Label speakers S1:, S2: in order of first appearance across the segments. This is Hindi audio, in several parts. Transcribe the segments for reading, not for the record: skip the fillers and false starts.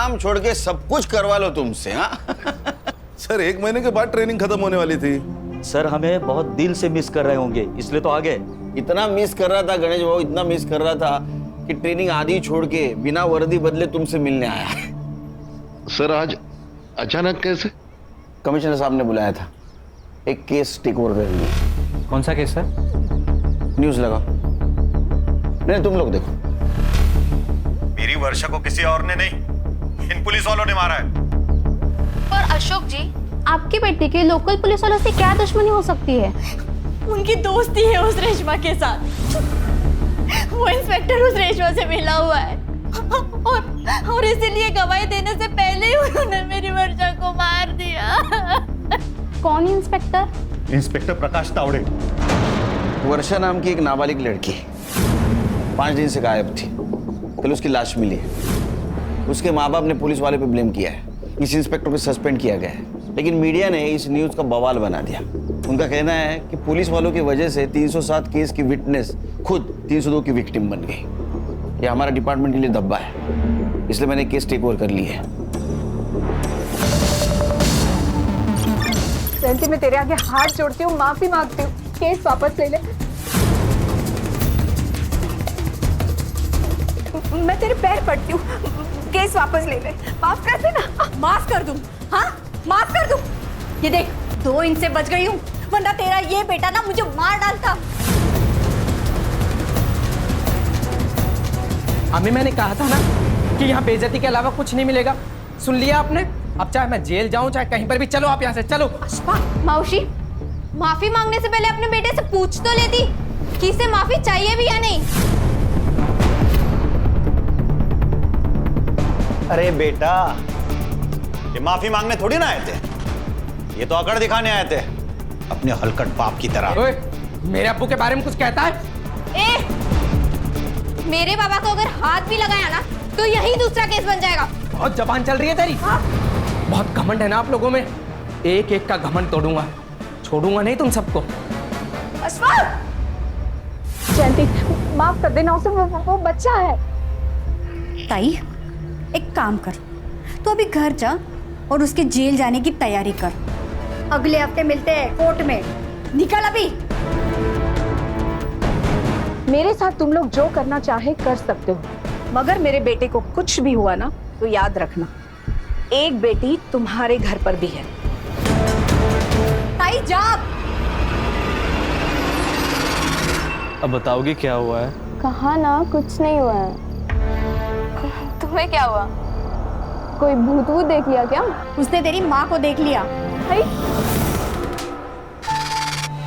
S1: काम छोड़ के सब कुछ करवा लो तुमसे। हाँ
S2: सर 1 महीने के बाद ट्रेनिंग खत्म होने वाली थी।
S3: सर हमें बहुत दिल से मिस कर रहे होंगे, इसलिए तो आ गए।
S1: इतना मिस कर रहा था गणेश बाबू, इतना मिस कर रहा था कि ट्रेनिंग आधी छोड़ के बिना वर्दी बदले तुमसे मिलने आया।
S4: सर आज अचानक कैसे?
S1: कमिश्नर साहब ने बुलाया था, एक केस टेक ओवर कर लिया।
S5: कौन सा केस सर?
S1: न्यूज लगा। नहीं तुम लोग देखो।
S6: मेरी वर्षा को किसी और ने नहीं, इन पुलिस वालों ने मारा है।
S7: और अशोक जी, आपकी बेटी की लोकल पुलिस वालों से क्या दुश्मनी हो सकती है?
S8: उनकी दोस्ती है उस रेशमा के साथ। वो इंस्पेक्टर उस रेशमा से मिला हुआ है और इसीलिए गवाही देने से पहले ही उन्होंने मेरी वर्षा को मार दिया।
S7: कौन इंस्पेक्टर?
S6: इंस्पेक्टर प्रकाश तावड़े।
S1: वर्षा नाम की एक नाबालिग लड़की 5 दिन से गायब थी। कल उसकी लाश मिली है। उसके माँ बाप ने पुलिस वाले पे ब्लेम किया है। इस इंस्पेक्टर को सस्पेंड किया गया है, लेकिन मीडिया ने इस न्यूज का बवाल बना दिया। उनका कहना है कि पुलिस वालों की वजह से 307 केस की विटनेस खुद 302 की विक्टिम बन गई। ये हमारा डिपार्टमेंट के लिए दब्बा है, इसलिए मैंने केस टेक ओवर कर ली है।
S9: जयंती, मैं तेरे आगे हाथ जोड़ती हूँ, माफी मांगती हूँ, केस वापस ले ले। मैं तेरे पैर पड़ती हूँ, केस वापस ले ले, माफ कर देना।
S8: माफ कर दूं? हाँ माफ कर दूं? ये देख, 2 इंच से बच गई हूँ, वरना तेरा ये बेटा ना मुझे मार डालता।
S5: अम्मी मैंने कहा था ना कि यहाँ बेइज्जती के अलावा कुछ नहीं मिलेगा। सुन लिया आपने? अब चाहे मैं जेल जाऊं चाहे कहीं पर भी, चलो आप यहाँ से चलो।
S7: मौसी, माफी मांगने से पहले अपने बेटे से पूछ तो लेती कि इसे माफी चाहिए भी या नहीं।
S6: अरे बेटा, ये माफी मांगने थोड़ी ना आए थे, ये तो अकड़ दिखाने आए थे अपने हलकट बाप की तरह।
S5: ओए, मेरे अब्बू के बारे में कुछ कहता है?
S7: मेरे बाबा को अगर हाथ भी लगाया ना तो यही दूसरा केस बन जाएगा।
S5: बहुत जबान चल रही है तेरी। हाँ? बहुत घमंड है ना आप लोगों में। एक एक का घमंड तोड़ूंगा, छोड़ूंगा नहीं तुम सबको।
S9: जयंती, माफ कर देना उसे, वो बच्चा है।
S8: ताई, एक काम कर, तो अभी घर जा और उसके जेल जाने की तैयारी कर। अगले हफ्ते मिलते हैं कोर्ट में। निकल अभी।
S9: मेरे साथ तुम लोग जो करना चाहे कर सकते हो, मगर मेरे बेटे को कुछ भी हुआ ना तो याद रखना, एक बेटी तुम्हारे घर पर भी है।
S8: ताई जा।
S10: अब बताओगी क्या हुआ है?
S7: कहा ना कुछ नहीं हुआ है। तुम्हें क्या हुआ? कोई भूत वूत देख लिया क्या?
S8: उसने तेरी माँ को देख लिया।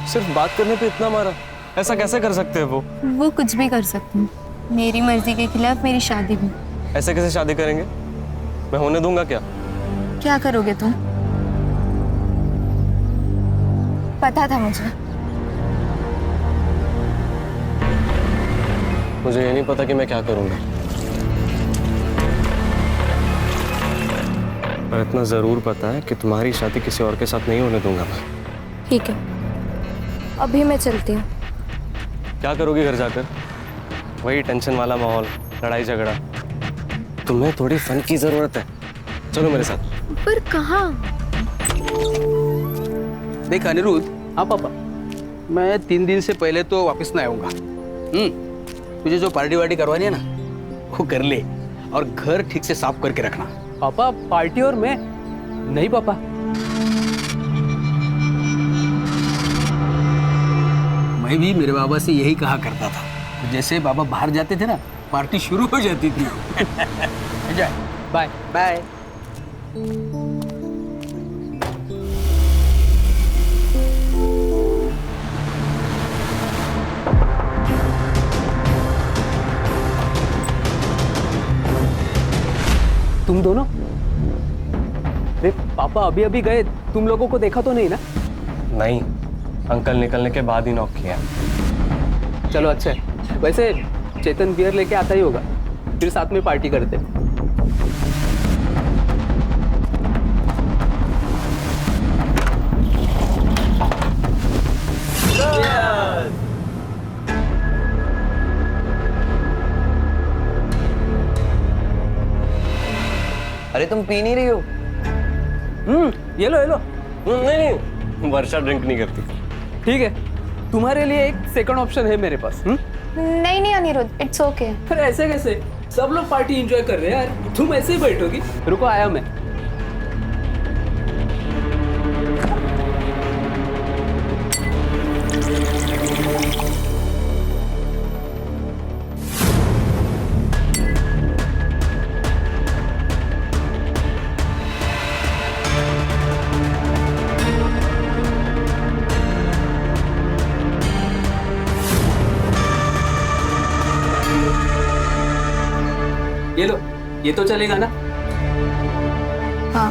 S10: सिर्फ बात करने पे इतना मारा? ऐसा कैसे कर सकते हैं
S7: वो कुछ भी कर सकते हैं। मेरी मर्जी के खिलाफ मेरी शादी भी।
S10: ऐसे कैसे शादी करेंगे? मैं होने दूंगा क्या?
S7: क्या करोगे तुम? पता था
S10: मुझे ये नहीं पता कि मैं क्या करूंगा, पर इतना जरूर पता है कि तुम्हारी शादी किसी और के साथ नहीं होने दूंगा मैं।
S7: ठीक है, अभी मैं चलती हूँ।
S10: क्या करोगी घर जाकर? वही टेंशन वाला माहौल, लड़ाई झगड़ा। तुम्हें थोड़ी फन की जरूरत है, चलो मेरे साथ।
S7: पर कहाँ?
S11: देख अनिरुद्ध। हाँ पापा, मैं 3 दिन से पहले तो वापस ना आऊंगा। तुझे जो पार्टी वार्टी करवानी है ना वो कर ले, और घर ठीक से साफ करके रखना।
S5: पापा पार्टी और मैं नहीं पापा।
S11: मैं भी मेरे बाबा से यही कहा करता था, जैसे बाबा बाहर जाते थे ना पार्टी शुरू हो जाती थी।
S5: Bye bye. तुम दोनों? अरे पापा अभी अभी गए, तुम लोगों को देखा तो नहीं ना?
S10: नहीं, अंकल निकलने के बाद ही नॉक किया।
S5: चलो अच्छा है। वैसे चेतन बियर लेके आता ही होगा, फिर साथ में पार्टी करते। अरे तुम पी नहीं रही हो?
S10: ये लो नहीं वर्षा ड्रिंक नहीं करती।
S11: ठीक है, तुम्हारे लिए एक सेकंड ऑप्शन है मेरे पास।
S7: नहीं नहीं अनिरुद्ध, इट्स ओके।
S11: फिर ऐसे कैसे? सब लोग पार्टी एंजॉय कर रहे हैं यार, तुम ऐसे ही बैठोगी? रुको, आया मैं। ये लो, ये तो चलेगा ना?
S7: हाँ।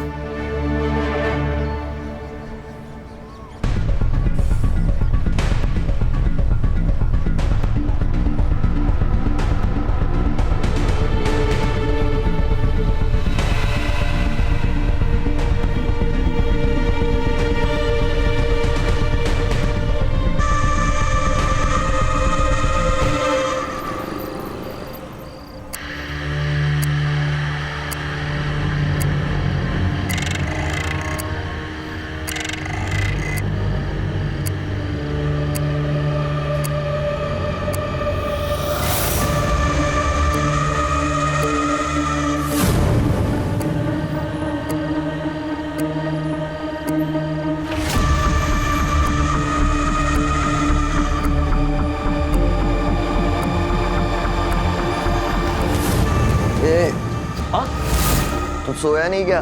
S5: तुम सोया नहीं क्या?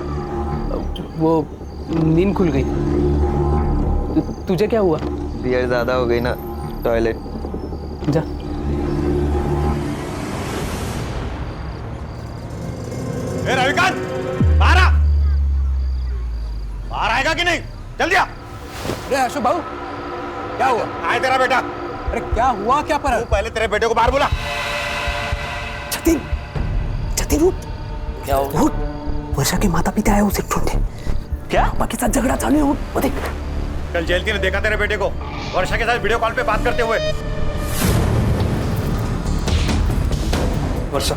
S11: वो नींद खुल गई। तुझे क्या हुआ?
S5: बियर ज्यादा हो गई ना, टॉयलेट
S11: जा।
S6: रविकांत, बाहर आ! बाहर आएगा कि नहीं? जल्दी आ!
S11: अरे अशोक बाबू, क्या हुआ?
S6: आए तेरा बेटा।
S11: अरे क्या हुआ, क्या पर?
S6: तू पहले तेरे बेटे को बाहर बुला।
S11: जतिन, जतिन उठ। क्या हुआ? उठ, वर्षा के माता पिता आए उसे ढूंढे। क्या? पापा के साथ झगड़ा चालू है, उठ, वो देख।
S6: कल जयंती ने देखा तेरे बेटे को वर्षा के साथ वीडियो कॉल पे बात करते हुए।
S10: वर्षा,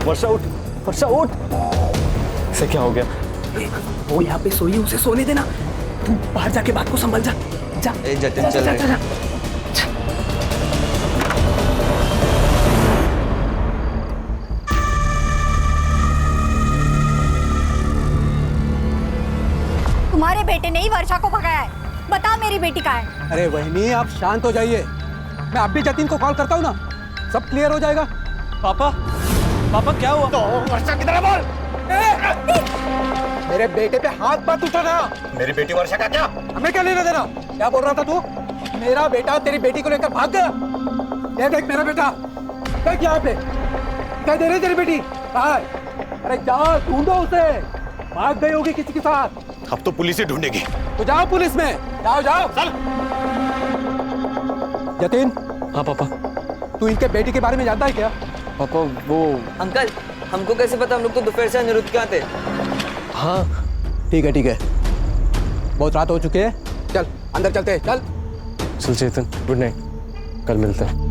S10: वर्षा उठ, वर्षा उठ। इसे क्या हो गया?
S11: वो यहाँ पे सोई, उसे सोने देना। तू बाहर जाके बात को संभल जा। जा।
S5: ए जतिन चल रहे।
S8: तुम्हारे बेटे ने ही वर्षा को भगाया है। बता मेरी बेटी कहाँ है?
S11: अरे वहिनी, आप शांत हो जाइए। मैं अभी जतिन को कॉल करता हूँ ना, सब क्लियर हो जाएगा।
S10: पापा, पापा क्या हुआ?
S6: तो वर्षा किधर है बोल?
S11: मेरे बेटे पे हाथ मत उठाना।
S6: मेरी बेटी वर्षा का क्या?
S11: हमें क्या लेना देना? क्या बोल रहा था तू? मेरा बेटा तेरी बेटी को लेकर भाग गया। ये देख मेरा बेटा, देख यहाँ पे। क्या दे रही तेरी बेटी? कहाँ है? अरे जाओ ढूंढो उसे, भाग गई होगी किसी के साथ।
S6: अब तो पुलिस ही ढूंढेगी।
S11: तो जाओ पुलिस में, जाओ जाओ।
S6: चल।
S11: जतिन।
S10: हाँ पापा।
S11: तू इनके बेटी के बारे में जानता है क्या?
S10: पापा वो
S5: अंकल, हमको कैसे पता? हम लोग तो दोपहर से अनिरुद्ध के यहाँ थे।
S10: हाँ
S11: ठीक है ठीक है, बहुत रात हो चुकी है, चल अंदर चलते हैं, चल।
S10: चल चेतन, गुड नाइट, कल मिलते हैं।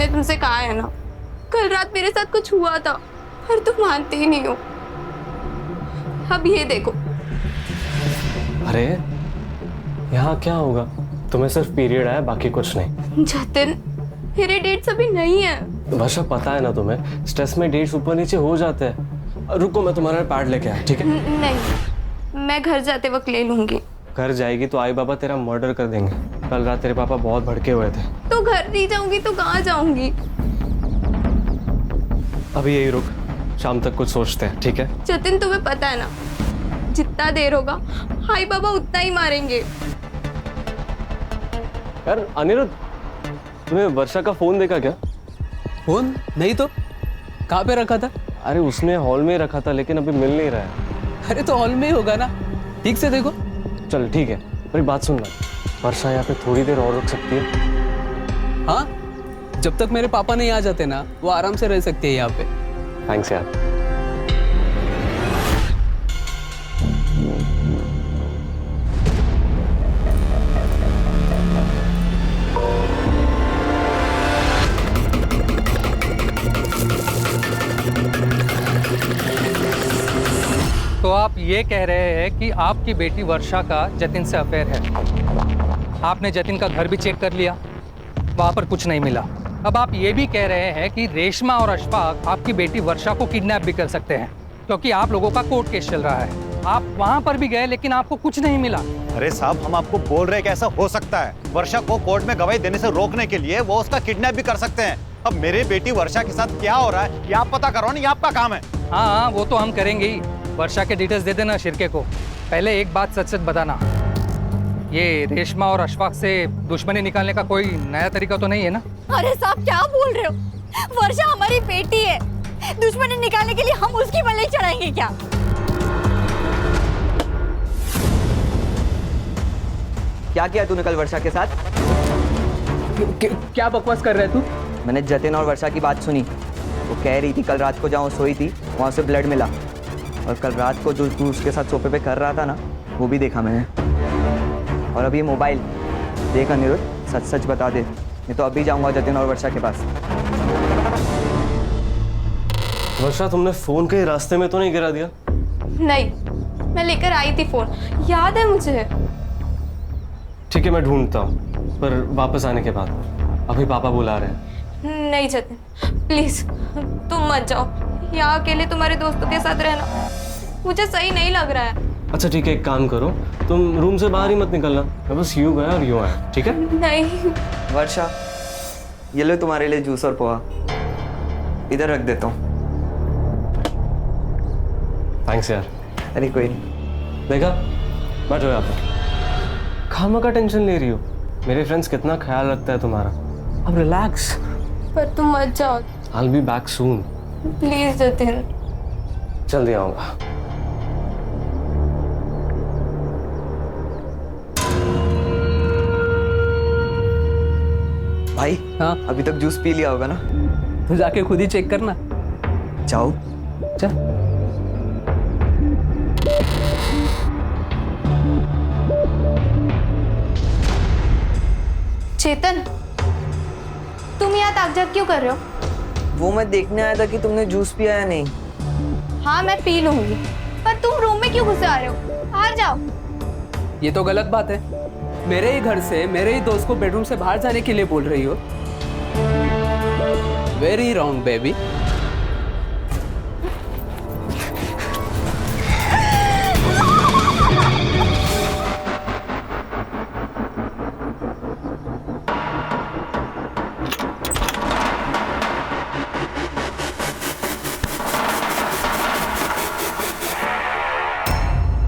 S7: तुमसे कहा है ना, कल रात मेरे साथ कुछ हुआ था, पर तुम मानते ही नहीं हो। अब ये देखो।
S10: अरे यहाँ क्या होगा? तुम्हें सिर्फ पीरियड आया, बाकी कुछ नहीं।
S7: जतिन, मेरे डेट्स अभी नहीं है।
S10: वर्षा पता है ना तुम्हें, स्ट्रेस में डेट्स ऊपर नीचे हो जाते हैं। रुको, मैं तुम्हारा पैड लेके आया, ठीक है?
S7: नहीं, मैं घर जाते वक्त ले लूंगी।
S10: घर जाएगी तो आई बाबा तेरा मर्डर कर देंगे। कल रात तेरे पापा बहुत भड़के हुए थे।
S7: तो घर नहीं जाऊंगी तो कहाँ जाऊंगी?
S10: अभी यही रुक, शाम तक कुछ सोचते हैं, ठीक है?
S7: जतिन, तुम्हें पता है ना, जितना देर होगा हाई बाबा उतना ही मारेंगे।
S10: यार अनिरुद्ध, तुम्हें वर्षा का फोन देखा क्या?
S11: फोन नहीं तो कहाँ पे रखा था?
S10: अरे उसने हॉल में रखा था, लेकिन अभी मिल नहीं रहा है।
S11: अरे तो हॉल में ही होगा ना, ठीक से देखो।
S10: चल ठीक है, मेरी बात सुन ना, वर्षा यहाँ पे थोड़ी देर और रुक सकती है?
S11: हाँ, जब तक मेरे पापा नहीं आ जाते ना, वो आराम से रह सकती है यहाँ पे।
S10: थैंक्स यार।
S12: तो आप ये कह रहे हैं कि आपकी बेटी वर्षा का जतिन से अफेयर है। आपने जतिन का घर भी चेक कर लिया, वहां पर कुछ नहीं मिला। अब आप ये भी कह रहे हैं कि रेशमा और अशफाक आपकी बेटी वर्षा को किडनैप भी कर सकते हैं, क्योंकि आप लोगों का कोर्ट केस चल रहा है। आप वहां पर भी गए लेकिन आपको कुछ नहीं मिला।
S6: अरे साहब, हम आपको बोल रहे हैं कि ऐसा हो सकता है। वर्षा को कोर्ट में गवाही देने से रोकने के लिए वो उसका किडनैप भी कर सकते हैं। अब मेरे बेटी वर्षा के साथ क्या हो रहा है ये आप पता करो ना, ये आपका काम है।
S12: हाँ, वो तो हम करेंगे ही। वर्षा के डिटेल्स दे देना शिरके को। पहले एक बात सच सच बताना, ये रेशमा और अशफाक से दुश्मनी निकालने का कोई नया तरीका तो नहीं है ना?
S8: अरे साहब क्या बोल रहे हो? वर्षा हमारी बेटी है, दुश्मनी निकालने के लिए हम उसकी बलि चढ़ाएंगे क्या?
S5: क्या किया तूने कल वर्षा के साथ?
S11: क्या बकवास कर रहे तू?
S5: मैंने जतिन और वर्षा की बात सुनी। वो कह रही थी कल रात को जहाँ सोई थी वहाँ से ब्लड मिला, और कल रात को जो तू उसके साथ सोफे पे कर रहा था ना, वो भी देखा मैंने। और अभी मोबाइल देख अनिरुद्ध, सच सच बता दे, नहीं तो अभी जाऊंगा जतिन और वर्षा के पास।
S10: वर्षा, तुमने फोन के रास्ते में तो नहीं गिरा दिया?
S7: नहीं, मैं लेकर आई थी फोन, याद है मुझे।
S10: ठीक है, मैं ढूंढता हूँ, पर वापस आने के बाद। अभी पापा बुला रहे हैं।
S7: नहीं जतिन, प्लीज तुम मत जाओ। यहाँ अकेले तुम्हारे दोस्तों के साथ रहना मुझे सही नहीं लग रहा है।
S10: अच्छा ठीक है, एक काम करो, तुम रूम से बाहर ही मत निकलना। मैं बस यूं गया और यूं आया, ठीक है?
S7: नहीं।
S5: वर्षा, ये लो तुम्हारे लिए जूस और पोहा, इधर रख देता हूँ।
S10: थैंक्स यार।
S5: अरे कोई नहीं।
S10: देखा, बैठो यहाँ पर। खामा का टेंशन ले रही हो? मेरे फ्रेंड्स कितना ख्याल रखता है तुम्हारा। अब रिलैक्स।
S7: पर तुम मत जाओ।
S10: I'll be back soon.
S7: Please Jatin.
S10: जल्दी आऊंगा।
S5: भाई,
S11: हाँ,
S5: अभी तक जूस पी लिया होगा ना?
S11: तो जाके खुद ही चेक करना।
S5: जाओ।
S11: चल।
S7: चेतन, तुम यहाँ ताकझाक क्यों कर रहे हो?
S5: वो मैं देखने आया था कि तुमने जूस पिया या नहीं।
S7: हाँ मैं पी लूंगी, पर तुम रूम में क्यों घुसे आ रहे हो? बाहर जाओ।
S11: ये तो गलत बात है। मेरे ही घर से मेरे ही दोस्त को बेडरूम से बाहर जाने के लिए बोल रही हो। Very wrong baby.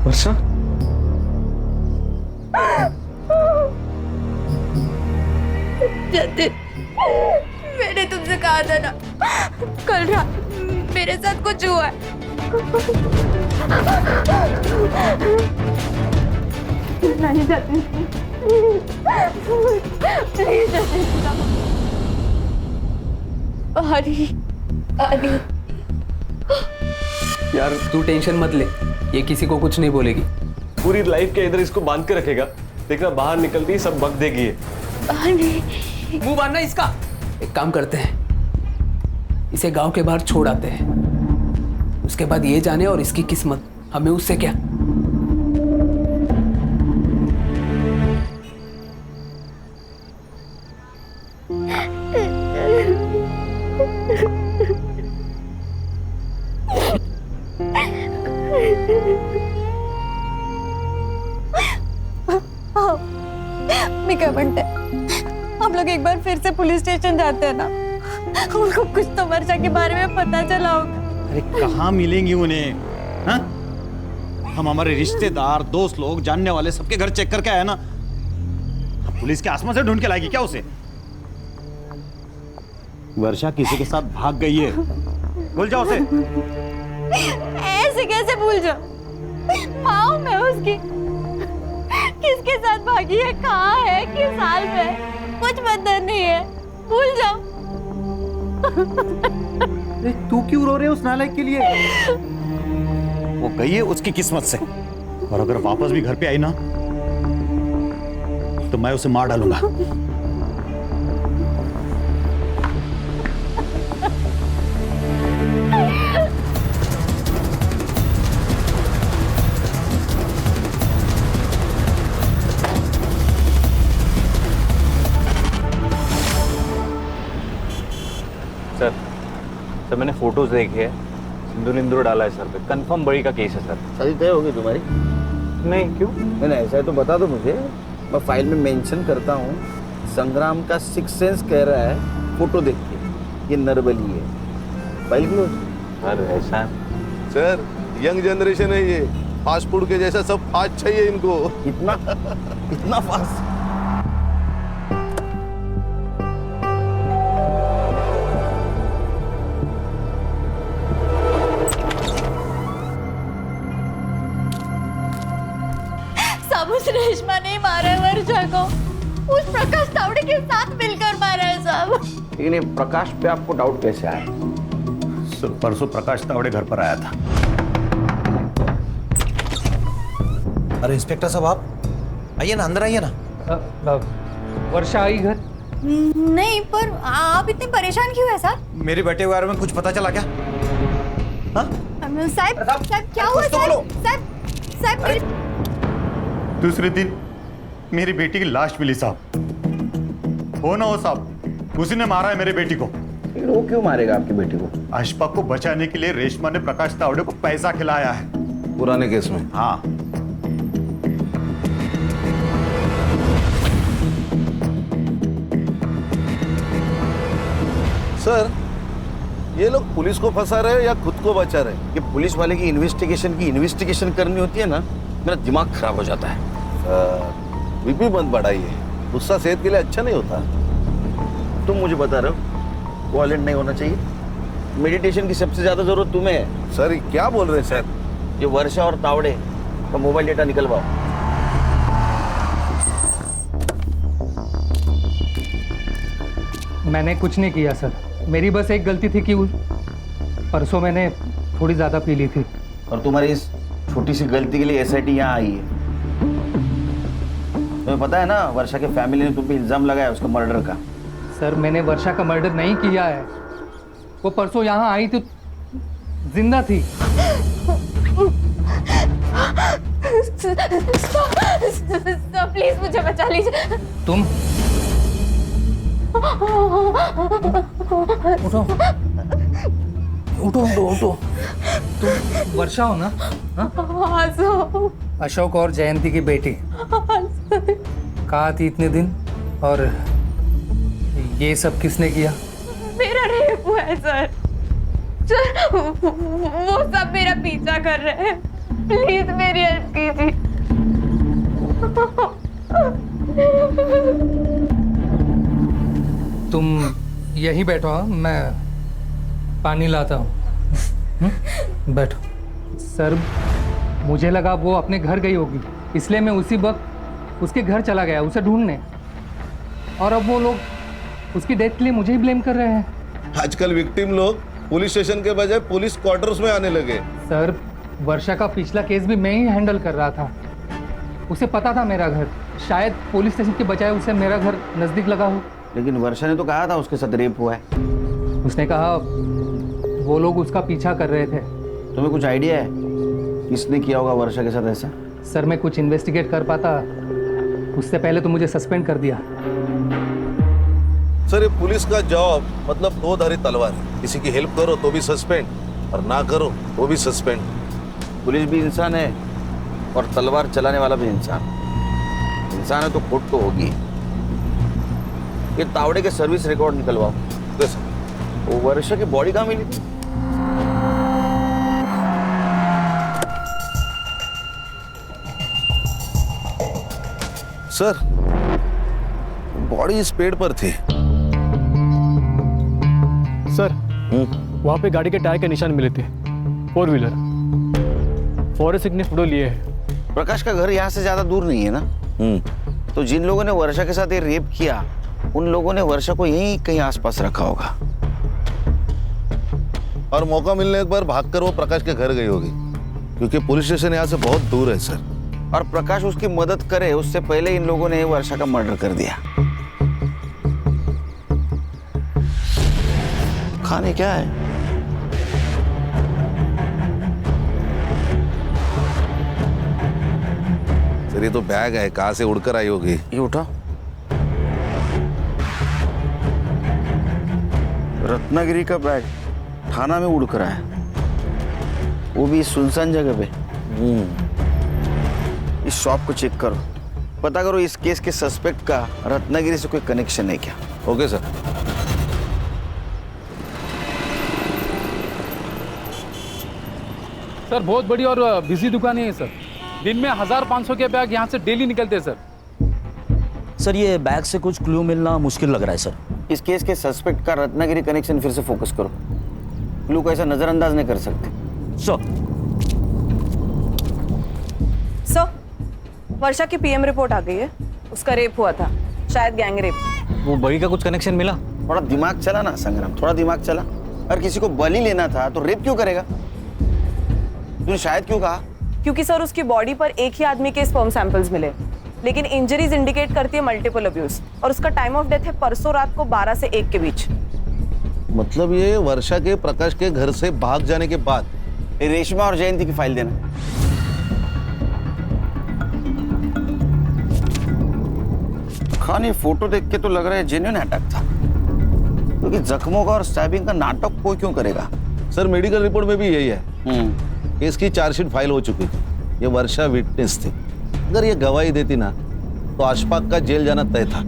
S10: Varsha,
S8: Jatin, मैंने तुमसे कहा था ना, कल रात मेरे साथ कुछ हुआ है। नहीं जतिन, प्लीज जतिन, आरी, आरी।
S11: यार तू टेंशन मत ले, ये किसी को कुछ नहीं बोलेगी।
S10: पूरी लाइफ के इधर इसको बांध के रखेगा, देखना बाहर निकलती ही सब बक देगी ये।
S11: मुंह बांधना इसका। एक काम करते हैं, इसे गांव के बाहर छोड़ आते हैं, उसके बाद ये जाने और इसकी किस्मत, हमें उससे क्या।
S8: क्या बनता है, हम लोग एक बार फिर से पुलिस स्टेशन जाते हैं ना, उनको कुछ तो वर्षा के बारे में पता चला होगा।
S6: अरे कहाँ मिलेंगी उन्हें? हाँ? हम हमारे रिश्तेदार, दोस्त लोग, जानने वाले सबके घर चेक करके आए ना। अब पुलिस के आसमान से ढूंढ के लाएगी क्या उसे? वर्षा किसी के साथ भाग गई है, भूल जाओ उसे।
S8: ऐसे कैसे भूल जाओ? माँ हूं मैं उसकी। किसके साथ भागी है, कहाँ है, किस हाल में है, कुछ पता नहीं है। भूल जाओ।
S6: तू क्यों रो रहे है उस नालायक के लिए? वो गई है उसकी किस्मत से, और अगर वापस भी घर पे आई ना तो मैं उसे मार डालूंगा।
S3: सर मैंने फोटोज देखे हैं, सिंदूर डाला है सर पे, कंफर्म बड़ी का केस है सर।
S1: शादी तय होगी तुम्हारी?
S3: नहीं, क्यों?
S1: नहीं ऐसा है तो बता दो मुझे, मैं फाइल में मेंशन करता हूँ। संग्राम का सिक्स सेंस कह रहा है फोटो देख के ये नरबली है। File close.
S3: सर ऐसा
S2: सर यंग जनरेशन है ये, फास्ट फूड के जैसा सब फास्ट चाहिए इनको।
S1: इतना फास्ट?
S8: सब उस रेशमा ने मारा है वर्षा को, उस प्रकाश तावड़े के साथ मिलकर मारा है सब।
S1: लेकिन ये प्रकाश पे आपको डाउट कैसे आया?
S6: परसों प्रकाश तावड़े घर पर आया था।
S11: अरे इंस्पेक्टर साहब आप आइए ना, अंदर आइए ना।
S12: वर्षा आई घर?
S8: नहीं, पर आप इतने परेशान क्यों है सर?
S6: मेरे बेटे के बारे में कुछ पता चला क्या?
S8: साहब क्या हुआ साहब?
S6: दूसरे दिन मेरी बेटी की लाश मिली साहब। हो ना हो साहब, उसी ने मारा है मेरे बेटी को।
S1: वो क्यों मारेगा आपकी बेटी को?
S6: अशफाक को बचाने के लिए रेशमा ने प्रकाश तावड़े को पैसा खिलाया है।
S2: पुराने केस में?
S6: हाँ।
S2: सर ये लोग पुलिस को फंसा रहे हैं या खुद को बचा रहे हैं?
S1: ये पुलिस वाले की इन्वेस्टिगेशन करनी होती है ना, मेरा दिमाग खराब हो जाता है।
S2: बीपी मत बढ़ाइए, गुस्सा सेहत के लिए अच्छा नहीं होता।
S1: तुम मुझे बता रहे हो वॉलेंट नहीं होना चाहिए? मेडिटेशन की सबसे ज्यादा जरूरत तुम्हें है।
S2: सर ये क्या बोल रहे हैं सर?
S1: ये वर्षा और तावड़े का मोबाइल डेटा निकलवाओ।
S12: मैंने कुछ नहीं किया सर, मेरी बस एक गलती थी कि परसों मैंने थोड़ी ज़्यादा पी ली थी।
S1: और तुम्हारी इस छोटी सी गलती के लिए SIT यहाँ आई है। तुम्हें पता है ना वर्षा के फैमिली ने तुम पे इल्जाम लगाया उसका मर्डर का।
S12: सर मैंने वर्षा का मर्डर नहीं किया है, वो परसों यहाँ आई थी, जिंदा थी।
S7: प्लीज मुझे बचा लीजिए।
S12: तुम उठो उठो उठो उठो। तुम वर्षा हो ना?
S7: हाँ सर।
S12: अशोक और जयंती की बेटी। कहाँ थी इतने दिन, और ये सब किसने किया?
S7: मेरा रेप हुआ है सर। वो सब मेरा पीछा कर रहे हैं, प्लीज मेरी हेल्प कीजिए।
S12: तुम यहीं बैठो, हाँ? मैं पानी लाता हूँ। बैठो। सर मुझे लगा वो अपने घर गई होगी, इसलिए मैं उसी वक्त उसके घर चला गया उसे ढूंढने, और अब वो लोग उसकी डेथ के लिए मुझे ही ब्लेम कर रहे हैं।
S2: आजकल विक्टिम लोग पुलिस स्टेशन के बजाय पुलिस क्वार्टर्स में आने लगे।
S12: सर वर्षा का पिछला केस भी मैं ही हैंडल कर रहा था, उसे पता था मेरा घर, शायद पुलिस स्टेशन के बजाय उसे मेरा घर नज़दीक लगा हो।
S1: लेकिन वर्षा ने तो कहा था उसके साथ रेप हुआ है।
S12: उसने कहा वो लोग उसका पीछा कर रहे थे।
S1: तुम्हें कुछ आइडिया है किसने किया होगा वर्षा के साथ ऐसा?
S12: सर मैं कुछ इन्वेस्टिगेट कर पाता, उससे पहले तो मुझे सस्पेंड कर दिया।
S2: सर ये पुलिस का जॉब मतलब दो धारी तलवार है, किसी की हेल्प करो तो भी सस्पेंड और ना करो तो भी सस्पेंड।
S1: पुलिस भी इंसान है और तलवार चलाने वाला भी इंसान है, तो खोट तो होगी। ये तावड़े के सर्विस रिकॉर्ड निकलवाओ। वो वर्षा की बॉडी कहाँ मिली थी?
S2: सर बॉडी इस पेड़ पर थी।
S13: सर वहाँ पे गाड़ी के टायर के निशान मिले थे, 4 व्हीलर। फॉरेंसिक ने फोटो लिए हैं।
S1: प्रकाश का घर यहाँ से ज्यादा दूर नहीं है ना? तो जिन लोगों ने वर्षा के साथ ये रेप किया उन लोगों ने वर्षा को यहीं कहीं आसपास रखा होगा
S2: और मौका मिलने पर भागकर वो प्रकाश के घर गई होगी, क्योंकि पुलिस स्टेशन यहाँ से बहुत दूर है सर।
S1: और प्रकाश उसकी मदद करे उससे पहले इन लोगों ने वर्षा का मर्डर कर दिया। खाने क्या है?
S2: सर ये तो बैग है, कहाँ से उड़कर आई होगी।
S1: ये उठा। रत्नागिरी का बैग थाना में उड़कर आया, वो भी इस सुनसान जगह पे। इस शॉप को चेक करो, पता करो इस केस के सस्पेक्ट का रत्नागिरी से कोई कनेक्शन है क्या।
S2: Okay sir.
S13: सर बहुत बड़ी और बिजी दुकान है सर। दिन में 1500 के बैग यहाँ से डेली निकलते हैं सर।
S14: सर ये बैग से कुछ क्लू मिलना मुश्किल लग रहा है सर।
S1: इस केस के सस्पेक्ट का रत्नागिरी कनेक्शन फिर से फोकस करो, क्लू को ऐसा नजरअंदाज नहीं कर सकते।
S9: सर वर्षा की पीएम रिपोर्ट आ गई है, उसका रेप हुआ था, शायद गैंग रेप।
S3: वो बड़ी का कुछ कनेक्शन मिला?
S1: थोड़ा दिमाग चला ना संग्राम, थोड़ा दिमाग चला। अगर किसी को बलि लेना था तो रेप क्यों करेगा? तूने शायद क्यों कहा?
S9: क्योंकि सर उसकी बॉडी पर एक ही आदमी के स्पर्म सैंपल्स मिले, लेकिन इंजरीज इंडिकेट करती है मल्टीपल अब्यूज, और उसका टाइम ऑफ डेथ है परसों रात को 12 से 1 के बीच।
S2: मतलब ये वर्षा के प्रकाश के घर से भाग जाने के बाद।
S1: रेशमा और जयंती की फाइल देना। खान ये फोटो देख के तो लग रहा है जेन्युइन अटैक था, क्योंकि जख्मों का और स्टैबिंग का नाटक कोई क्यों करेगा?
S2: सर मेडिकल रिपोर्ट में भी यही है। केस की चार्जशीट फाइल हो चुकी थी, ये वर्षा विटनेस थी। अगर ये गवाही देती ना तो अशफाक का जेल जाना तय था।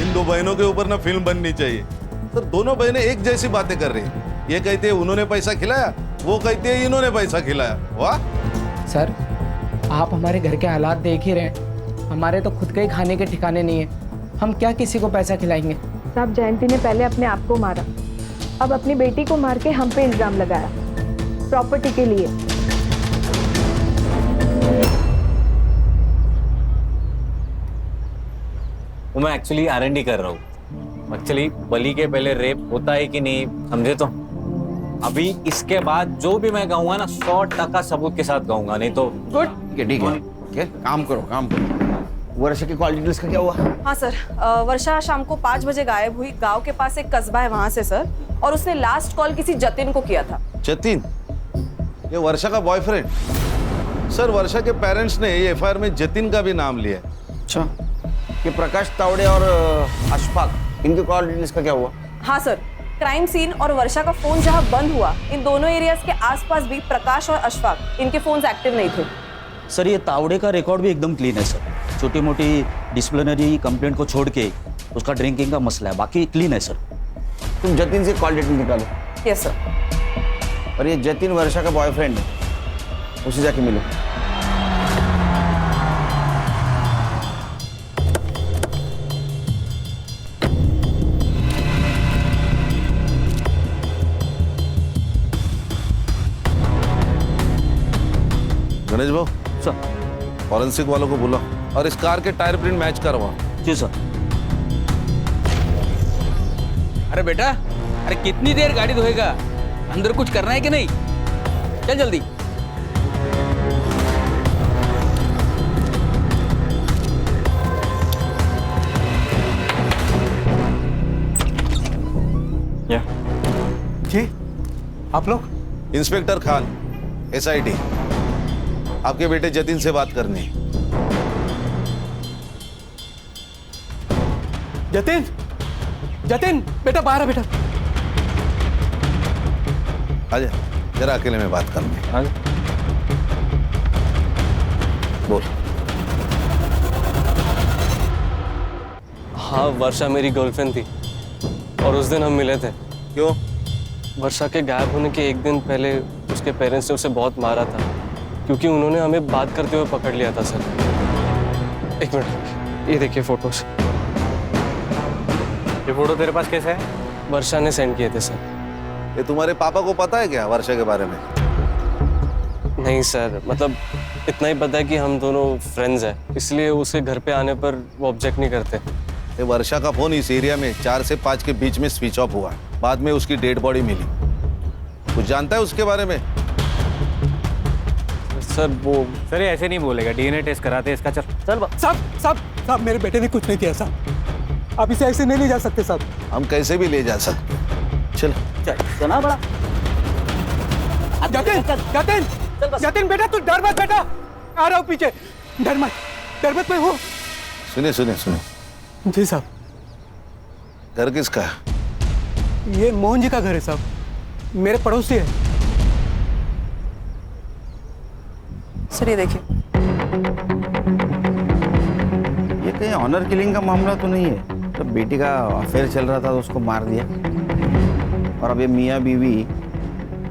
S2: इन दो बहनों के ऊपर ना फिल्म बननी चाहिए। सर दोनों बहनें एक जैसी बातें कर रही हैं। ये कहते हैं उन्होंने पैसा खिलाया, वो कहते हैं इन्होंने पैसा खिलाया। वाह
S15: सर आप हमारे घर के हालात देख ही रहे हैं, हमारे तो खुद के ही खाने के ठिकाने नहीं है, हम क्या किसी को पैसा खिलाएंगे?
S9: साहब जयंती ने पहले अपने आप को मारा, अब अपनी बेटी को मार के हम पे इल्जाम लगाया प्रॉपर्टी के लिए।
S3: वो मैं एक्चुअली R&D कर रहा हूँ। एक्चुअली बलि के पहले रेप होता है कि नहीं समझे तो अभी इसके बाद जो भी मैं कहूँगा ना 100% सबूत के साथ कहूँगा, नहीं तो
S1: गुड। ठीक है, काम करो। वर्षा की कॉल डिटेल्स का क्या हुआ?
S9: हाँ सर, वर्षा शाम को 5 बजे गायब हुई। गांव के पास एक कस्बा है वहां से सर, और उसने लास्ट कॉल किसी जतिन को किया था।
S2: जतिन ये वर्षा का बॉयफ्रेंड? सर वर्षा के पेरेंट्स ने ये FIR में जतिन का भी नाम लिया है।
S1: अच्छा, ये प्रकाश तावड़े और अशफाक, इनके कॉल डिटेल्स का क्या हुआ?
S9: हाँ सर, क्राइम सीन और वर्षा का फोन जहाँ बंद हुआ, इन दोनों एरियाज के आसपास भी प्रकाश और अशफाक इनके फोन्स एक्टिव नहीं थे।
S14: सर ये तावड़े का रिकॉर्ड भी एकदम क्लीन है सर। छोटी मोटी डिसिप्लिनरी कंप्लेंट को छोड़ के उसका ड्रिंकिंग का मसला है, बाकी क्लीन है सर।
S1: तुम जतिन से कॉल डिटेल निकालो।
S9: Yes sir.
S1: और ये जतिन वर्षा का बॉयफ्रेंड है, उसे जाके मिलो।
S2: गणेश भाऊ
S14: सर,
S2: फॉरेंसिक वालों को बुलाओ और इस कार के टायर प्रिंट मैच करवाओ।
S14: जी सर।
S16: अरे बेटा, अरे कितनी देर गाड़ी धोएगा? अंदर कुछ करना है कि नहीं? चल जल्दी।
S6: जी आप लोग?
S2: इंस्पेक्टर खान, SID, आपके बेटे जतिन से बात करनी है।
S11: जतिन, जतिन बेटा बाहर है बेटा।
S2: आजा, जरा अकेले में बात करनी है। बोल।
S10: हाँ वर्षा मेरी गर्लफ्रेंड थी और उस दिन हम मिले थे।
S2: क्यों?
S10: वर्षा के गायब होने के एक दिन पहले उसके पेरेंट्स ने उसे बहुत मारा था क्योंकि उन्होंने हमें बात करते हुए पकड़ लिया था सर। एक मिनट, ये देखिए फोटोज।
S3: ये फोटो तेरे पास कैसे है?
S10: वर्षा ने सेंड किए थे सर।
S2: ये तुम्हारे पापा को पता है क्या वर्षा के बारे में?
S10: नहीं सर, मतलब इतना ही पता है कि हम दोनों फ्रेंड्स हैं, इसलिए उसके घर पे आने पर वो ऑब्जेक्ट नहीं करते।
S2: ये वर्षा का फोन इस एरिया में 4 से 5 के बीच में स्विच ऑफ हुआ। बाद में उसकी डेड बॉडी मिली। कुछ जानता है उसके बारे में?
S10: सर वो
S3: सर ये ऐसे नहीं बोलेगा, डीएनए टेस्ट कराते हैं इसका। चल
S5: चल
S11: साहब मेरे बेटे ने कुछ नहीं किया साहब। आप इसे ऐसे नहीं ले जा सकते साहब।
S2: हम कैसे भी ले जा सकते। चल
S5: सुना बड़ा।
S11: जतिन बेटा तू डर मत बेटा, आ रहा हूँ पीछे। डर मत मैं हूँ।
S2: सुने
S11: जी साहब।
S2: घर किसका?
S11: ये मोहन जी का घर है साहब, मेरे पड़ोसी है।
S9: सर ये देखिए,
S1: ये कहीं ऑनर किलिंग का मामला तो नहीं है? तो बेटी का अफेयर चल रहा था तो उसको मार दिया, और अब ये मियाँ बीवी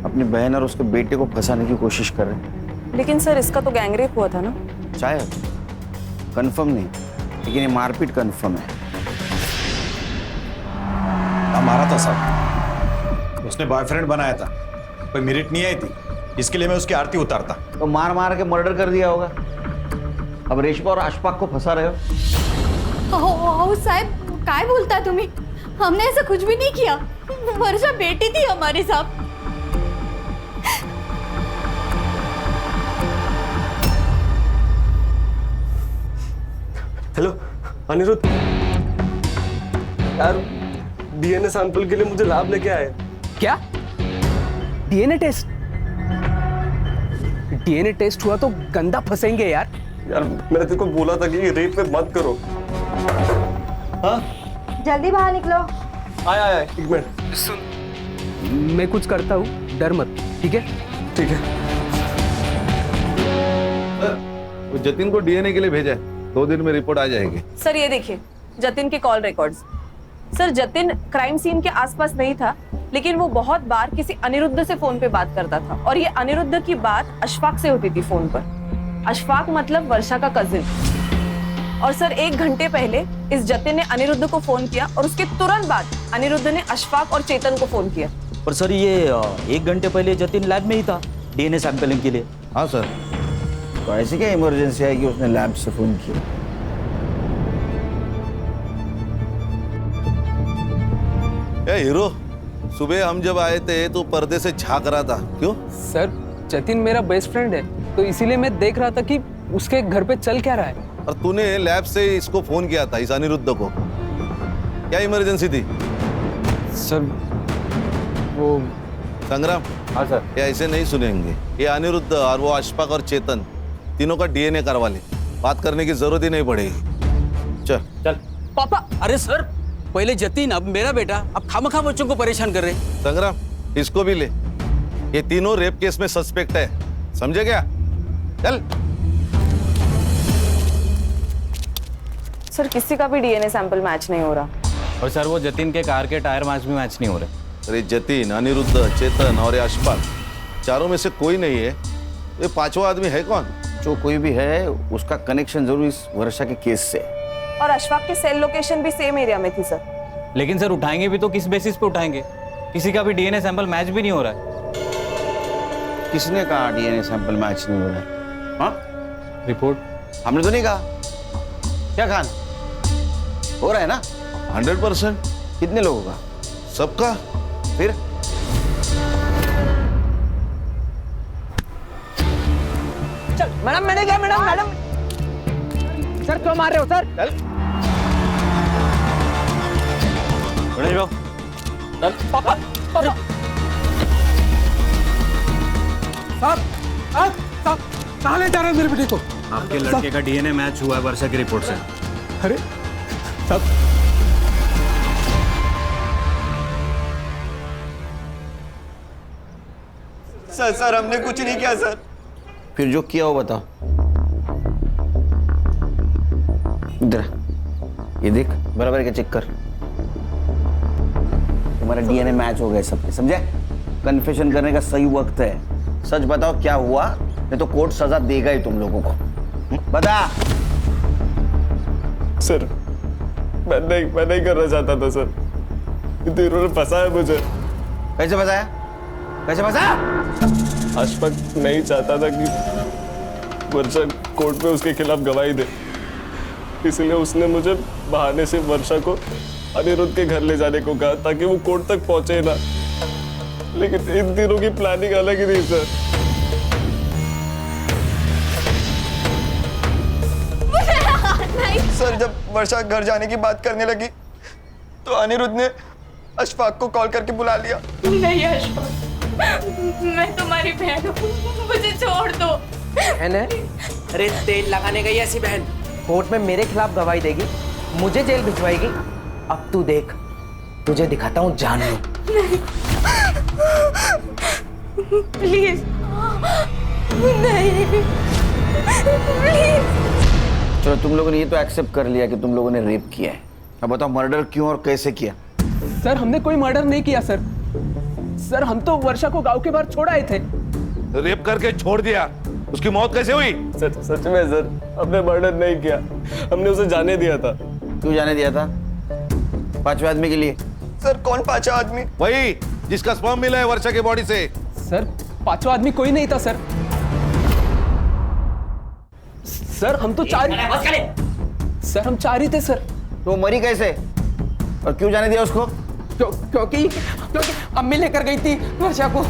S1: अपनी बहन और उसके बेटे को फंसाने की कोशिश कर रहे हैं।
S9: लेकिन सर इसका तो गैंगरेप हुआ था ना?
S1: शायद, कंफर्म नहीं, लेकिन ये मारपीट कंफर्म है।
S6: मारा था साहब, उसने बॉयफ्रेंड बनाया था, कोई मेरिट नहीं आई थी, इसके लिए मैं उसकी आरती उतारता।
S1: तो मार के मर्डर कर दिया होगा। अब रेशमा और अशफाक को फंसा रहे हो।
S8: साहब काय बोलता तुम्ही? हमने ऐसा कुछ भी नहीं किया। वर्षा बेटी थी हमारे साथ।
S10: हेलो अनिरुद्ध, यार डीएनए सैंपल के लिए मुझे लैब लेके आए।
S15: क्या डीएनए टेस्ट? डीएनए टेस्ट हुआ तो गंदा फंसेंगे यार।
S10: यार मैंने तेरे को बोला था कि रेप पे मत करो। हाँ
S8: जल्दी बाहर निकलो।
S10: आया एक मिनट
S15: सुन, मैं कुछ करता हूँ, डर मत, ठीक है?
S10: ठीक है।
S2: वो जतिन को डीएनए के लिए भेजा है, 2 दिन में रिपोर्ट आ जाएगी।
S9: सर ये देखिए जतिन के call records. Sir Jatin crime scene के आसपास नहीं था, लेकिन वो बहुत बार किसी अनिरुद्ध से फोन पे बात करता था, और ये अनिरुद्ध की बात अशफाक से होती थी फोन पर। अशफाक मतलब वर्षा का कजिन। और सर 1 घंटे पहले इस जतिन ने अनिरुद्ध को फोन किया, और उसके तुरंत बाद अनिरुद्ध ने अशफाक और चेतन को फोन किया।
S14: पर सर ये 1 घंटे पहले जतिन लैब में ही था डीएनए सैंपलिंग के लिए।
S2: हाँ सर।
S1: तो ऐसी क्या इमरजेंसी है कि उसने लैब से फोन किया?
S2: हीरो, सुबह हम जब आए थे तो पर्दे से झांक रहा था, क्यों?
S15: सर जतिन मेरा बेस्ट फ्रेंड है, तो इसीलिए मैं देख रहा था कि उसके घर पे चल क्या रहा है।
S2: और तूने लैब से इसको फोन किया था, इस अनिरुद्ध को, क्या इमरजेंसी थी?
S10: सर वो
S2: संग्राम।
S3: हाँ सर।
S2: ये ऐसे नहीं सुनेंगे। ये अनिरुद्ध और वो अशफाक और चेतन तीनों का डीएनए करवा ले, बात करने की जरूरत ही नहीं पड़ेगी। चल
S16: पापा। अरे सर पहले जतिन, अब मेरा बेटा, अब खामखा बच्चों को परेशान कर रहे।
S2: संग्राम इसको भी ले, ये तीनों रेप केस में सस्पेक्ट है, समझे क्या? चल।
S9: सर किसी का भी डीएनए सैंपल मैच नहीं हो रहा।
S3: और सर वो जतिन के कार के टायर मैच भी मैच नहीं हो रहे।
S2: अरे जतिन, अनिरुद्ध, चेतन और ये अशफाक, चारों में से कोई नहीं है। ये 5वां आदमी है कौन?
S1: जो कोई भी है उसका कनेक्शन जरूर इस वर्षा के केस से।
S9: और अशफाक की सेल लोकेशन भी सेम एरिया में थी सर।
S3: लेकिन सर उठाएंगे भी तो किस बेसिस पे उठाएंगे? किसी का भी डीएनए सैंपल मैच भी नहीं हो रहा है।
S1: किसने कहा डीएनए सैंपल मैच नहीं हो रहा है? हाँ
S3: रिपोर्ट
S1: हमने तो नहीं कहा। क्या कहा? हो रहा है ना
S2: 100%।
S1: कितने लोगों का?
S2: सबका।
S1: फिर
S15: चल मैडम, मैंने क्या मैडम? सर क्यों मार रहे हो सर?
S2: चल
S15: पापा।
S11: साहब कहाँ ले जा रहे हैं मेरे बेटे को?
S3: आपके लड़के का डीएनए मैच हुआ है वर्षा की रिपोर्ट से।
S11: अरे साहब,
S6: सर हमने कुछ नहीं किया सर।
S1: फिर जो किया हो बताओ। इधर ये देख, बराबर के चेक कर। तुम्हारा डीएनए मैच हो गए सबके, समझे? कन्फेशन करने का सही वक्त है। सच बताओ क्या हुआ नहीं तो कोर्ट सजा देगा ही तुम लोगों को। बता।
S13: सर मैं नहीं करना चाहता था सर, किंतु इन्होंने फंसाया मुझे।
S1: कैसे फंसाया? कैसे फंसाया?
S13: अशफाक नहीं चाहता था कि वर्षा कोर्ट में उसके खिलाफ गवाही दे, इसलिए उसने मुझे बहाने से वर्षा को अनिरुद्ध के घर ले जाने को कहा ताकि वो कोर्ट तक पहुंचे ना। लेकिन इन तीनों की प्लानिंग अलग ही थी सर।
S5: सर जब वर्षा घर जाने की बात करने लगी तो अनिरुद्ध ने अशफाक को कॉल करके बुला लिया।
S8: नहीं अशफाक, मैं तुम्हारी बहन हूँ, मुझे छोड़ दो।
S15: बहन है? अरे तेल लगाने गई ऐसी बहन कोर्ट में मेरे खिलाफ गवाही देगी, मुझे जेल भिजवाएगी। अब तू देख, तुझे दिखाता हूँ जानू।
S8: प्लीज नहीं, प्लीज।
S1: चलो तुम लोगों ने ये तो एक्सेप्ट कर लिया कि तुम लोगों ने रेप किया है, अब बताओ मर्डर क्यों और कैसे किया?
S11: सर हमने कोई मर्डर नहीं किया सर। सर हम तो वर्षा को गांव के बाहर छोड़ आए थे।
S2: रेप करके छोड़ दिया, उसकी मौत कैसे हुई?
S13: सच में सर, हमने मर्डर नहीं किया, हमने उसे जाने दिया था।
S1: क्यों जाने दिया था? पांचवें आदमी के लिए।
S5: सर कौन पांचवा आदमी?
S2: वही जिसका स्पर्म मिला है वर्षा के बॉडी से।
S11: सर पांचवा आदमी कोई नहीं था सर। सर हम तो चार सर हम चार ही थे सर।
S1: तो मरी कैसे और क्यों जाने दिया उसको?
S15: क्योंकि अम्मी लेकर गई थी वर्षा को।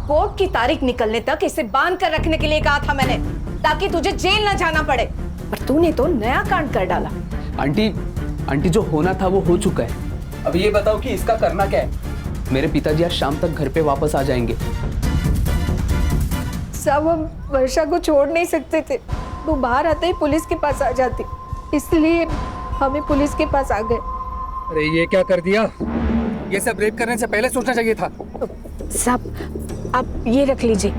S9: कोर्ट की तारीख निकलने तक इसे बांध कर रखने के लिए कहा था मैंने, ताकि तुझे जेल न जाना पड़े, पर तूने तो नया कांड कर डाला।
S11: आंटी जो होना था वो हो चुका है। अब ये बताओ कि इसका करना क्या है? मेरे पिताजी आज शाम तक घर पे वापस आ जाएंगे।
S8: सब हम वर्षा को छोड़ नहीं सकते थे, वो बाहर आते ही पुलिस के पास आ जाती, इसलिए हमें पुलिस के पास आ गए।
S12: अरे ये क्या कर दिया? ये सब रेप करने से पहले सोचना चाहिए था।
S8: साहब आप ये रख लीजिए,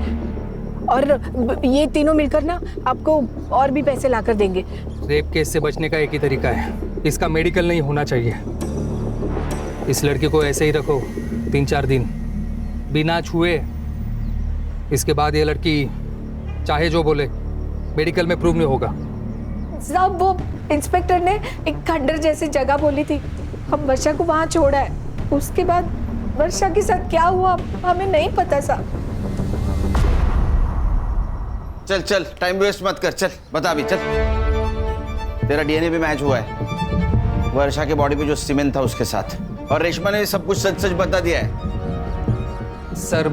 S8: और ये तीनों मिलकर ना आपको और भी पैसे लाकर देंगे।
S12: रेप केस से बचने का एक ही तरीका है, इसका मेडिकल नहीं होना चाहिए। इस लड़की को ऐसे ही रखो 3-4 दिन बिना छुए, इसके बाद ये लड़की चाहे जो बोले मेडिकल में प्रूव नहीं होगा।
S8: साहब वो इंस्पेक्टर ने एक खंडर जैसी जगह बोली थी, हम वर्षा को वहां छोड़ा है, उसके बाद वर्षा के साथ क्या हुआ हमें नहीं पता साहब।
S1: चल टाइम वेस्ट मत कर, चल बता अभी, चल। तेरा डीएनए भी मैच हुआ है वर्षा के बॉडी पे जो सीमेंट था उसके साथ, और रेशमा ने सब कुछ सच बता दिया है।
S12: सर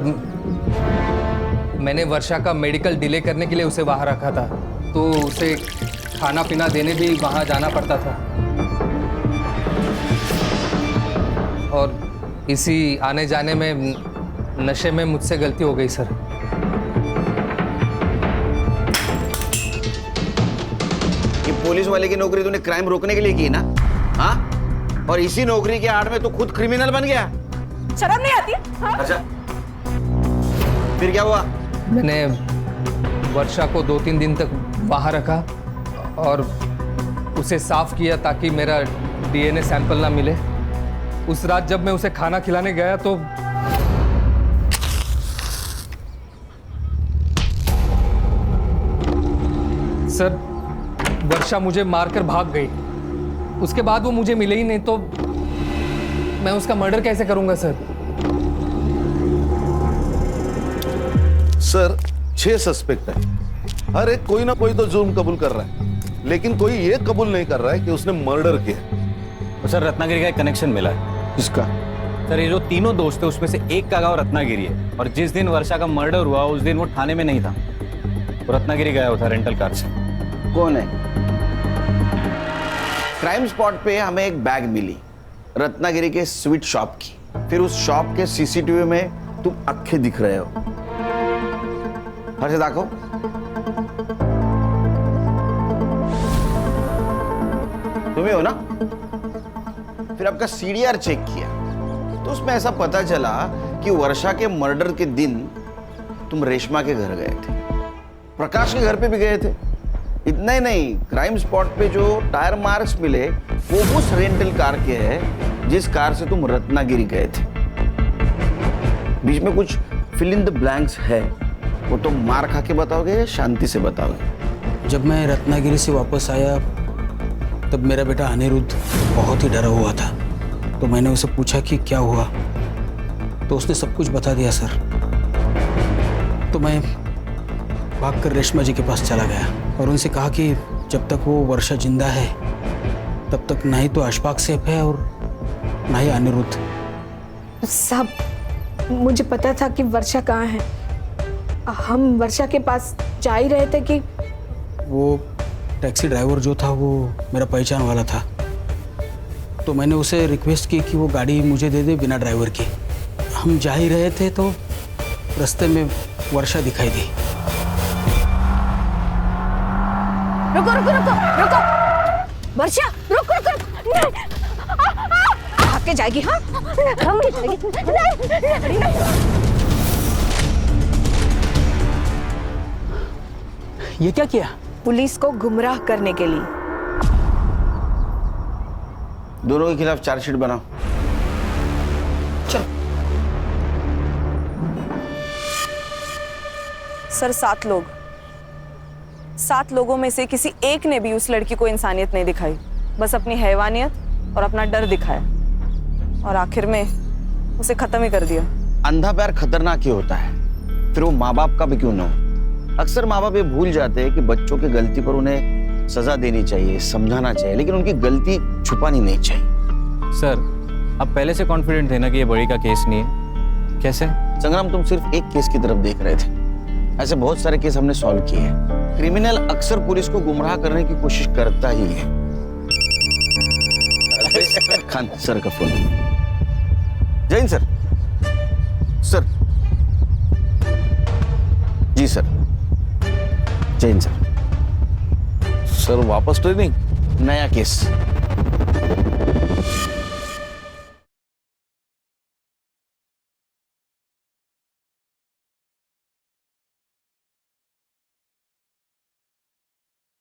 S12: मैंने वर्षा का मेडिकल डिले करने के लिए उसे वहां रखा था, तो उसे खाना पीना देने भी वहां जाना पड़ता था, और इसी आने जाने में नशे में मुझसे गलती हो गई सर।
S1: ये पुलिस वाले की नौकरी तूने क्राइम रोकने के लिए की ना? हाँ, और इसी नौकरी के आड़ में तो खुद क्रिमिनल बन गया।
S9: शर्म नहीं आती? हाँ?
S1: अच्छा फिर क्या हुआ?
S12: मैंने वर्षा को 2-3 दिन तक वहां रखा और उसे साफ किया ताकि मेरा डीएनए सैंपल ना मिले। उस रात जब मैं उसे खाना खिलाने गया तो सर वर्षा मुझे मारकर भाग गई। उसके बाद वो मुझे मिले ही नहीं, तो मैं उसका मर्डर कैसे करूंगा सर?
S2: सर 6 सस्पेक्ट है, हर एक कोई ना कोई तो जुर्म कबूल कर रहा है, लेकिन कोई ये कबूल नहीं कर रहा है कि उसने मर्डर किया।
S3: सर रत्नागिरी का एक कनेक्शन मिला है।
S1: किसका?
S3: सर ये जो तीनों दोस्त है उसमें से एक का गांव रत्नागिरी है, और जिस दिन वर्षा का मर्डर हुआ उस दिन वो थाने में नहीं था, वो रत्नागिरी गया हुआ था रेंटल कार से।
S1: कौन है? क्राइम स्पॉट पे हमें एक बैग मिली रत्नागिरी के स्वीट शॉप की, फिर उस शॉप के सीसीटीवी में तुम अक्खे दिख रहे हो। हर से दाखो। तुम्हें हो ना? फिर आपका सीडीआर चेक किया तो उसमें ऐसा पता चला कि वर्षा के मर्डर के दिन तुम रेशमा के घर गए थे, प्रकाश के घर पे भी गए थे। इतना ही नहीं, क्राइम स्पॉट पे जो टायर मार्क्स मिले वो उस रेंटल कार के हैं जिस कार से तुम रत्नागिरी गए थे। बीच में कुछ फिल इन द ब्लैंक्स है वो तो मार खा के बताओगे या शांति से बताओगे?
S16: जब मैं रत्नागिरी से वापस आया तब मेरा बेटा अनिरुद्ध बहुत ही डरा हुआ था। तो मैंने उसे पूछा कि क्या हुआ, तो उसने सब कुछ बता दिया सर। तो मैं भागकर रेशमा जी के पास चला गया और उनसे कहा कि जब तक वो वर्षा जिंदा है तब तक ना ही तो अशफाक सेफ है और ना ही अनिरुद्ध।
S17: साहब, मुझे पता था कि वर्षा कहाँ है। हम वर्षा के पास जा ही रहे थे कि
S16: वो टैक्सी ड्राइवर जो था वो मेरा पहचान वाला था, तो मैंने उसे रिक्वेस्ट की कि वो गाड़ी मुझे दे दे बिना ड्राइवर की। हम जा ही रहे थे तो रास्ते में वर्षा दिखाई दी।
S17: रुको रुको रुको रुको, वर्षा रुको रुको रुको, नहीं, भाग के जाएगी। हाँ, भाग के जाएगी। नहीं, नहीं।
S16: ये क्या किया?
S17: पुलिस को गुमराह करने के लिए।
S1: दोनों के खिलाफ चार्जशीट बनाओ।
S17: चलो।
S9: सर 7 लोग, 7 लोगों में से किसी एक ने भी उस लड़की को इंसानियत नहीं दिखाई, बस अपनी हैवानियत और अपना डर दिखाया और आखिर में उसे खत्म ही कर दिया।
S1: अंधा प्यार खतरनाक ही होता है, फिर वो माँ बाप का भी क्यों ना हो। अक्सर माँ बाप ये भूल जाते हैं कि बच्चों की गलती पर उन्हें सजा देनी चाहिए, समझाना चाहिए, लेकिन उनकी गलती छुपानी नहीं चाहिए।
S3: सर, आप पहले से कॉन्फिडेंट थे ना कि ये बड़ी का केस नहीं है? कैसे?
S1: संग्राम, तुम सिर्फ एक केस की तरफ देख रहे थे, ऐसे बहुत सारे केस हमने सॉल्व किए हैं। क्रिमिनल अक्सर पुलिस को गुमराह करने की कोशिश करता ही है। खान सर का फोन। जैन सर। सर जी सर। जैन सर।
S2: सर वापस ट्रेनिंग?
S1: नया केस।